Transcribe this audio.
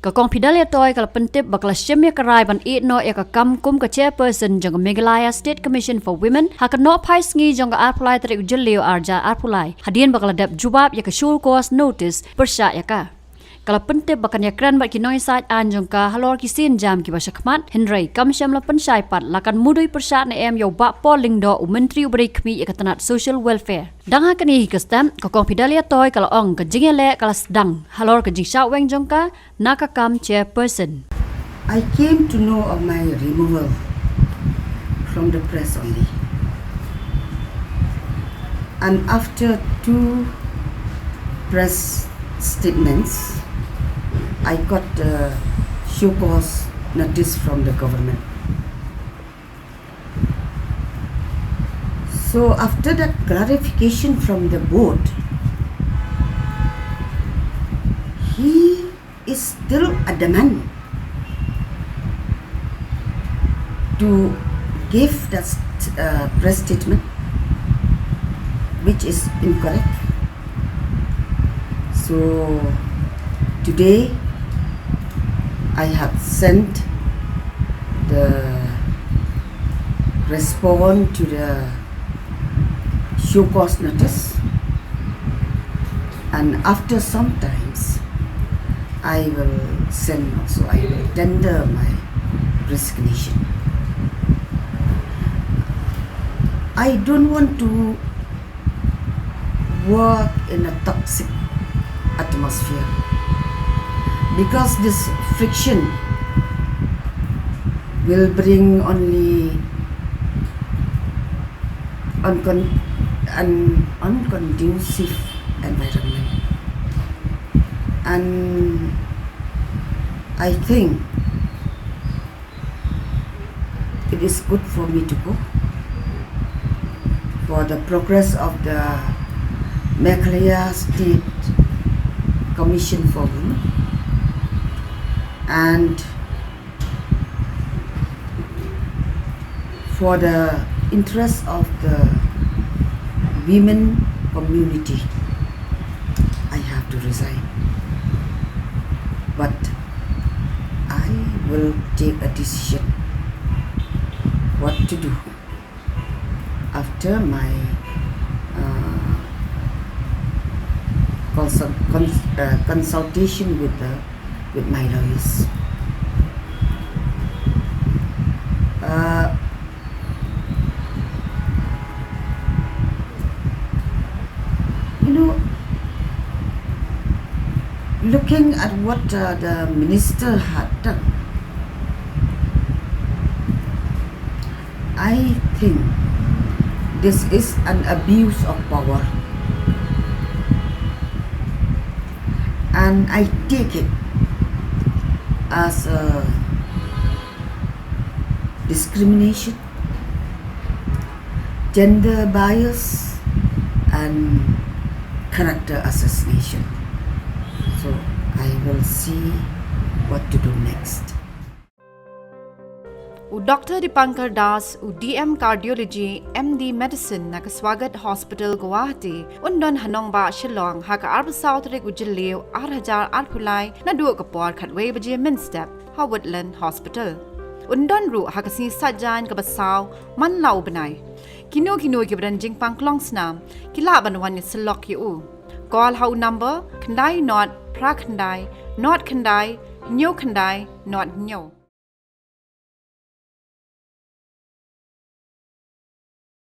ก็กองพิดาเลียตอยกับเป็นติบบักละเชมีกรายบันIehnohเอกกำกุมกับ chairperson จังกับ Meghalaya State Commission for Women หากนอไพส์งี้จังกับอาร์พลายตริกเจลียวอาร์จาอาร์พุไลhadienบักละดับจูบาบยากชูลคอสโนติสประชายากะkalau pentip bakan yakran bat kinoi sait anjong ka halor kisin jam ki basakmat henry kamsham la pensai pat lakan mudui persat na em yo ba polling do menteri ubri khmi ekatanat social welfare danga kani kastam ka Kong Phidalia Toi kalau ong ka jingele kala sedang halor ka jingsha weng jong ka nakakam chairperson. I came to know of my removal from the press only, and after 2 press statements I got the show cause notice from the government. So after that clarification from the board, he is still adamant to give that press statement, which is incorrect. So today I have sent the response to the show cause notice, and after some times I will tender my resignation. I don't want to work in a toxic atmosphere, because this friction will bring only an unconducive environment, and I think it is good for me to go for the progress of the Meghalaya State Commission for Women, and for the interest of the women community. I have to resign, but I will take a decision what to do after my consultation with my lawyers. Looking at what the minister had done, I think this is an abuse of power, and I take it as a discrimination, gender bias, and character assassination. So I will see what to do next. Dr. Dipankar Das, DM Cardiology, MD Medicine, naka Swagat Hospital Guwahati, undon hanong ba Shillong, haka arba South Rig ujiliw, 8,000 arpulay, na duwa kapor katway baje Minstep, Woodland Hospital. Undon ru haka si sadjan kabasaw, man lau banay. Kino kibran jing pangklong snam, kilaban wan nisilok yu. Call how number, kandai not, pra kandai, not kandai, nyo kandai, not nyo.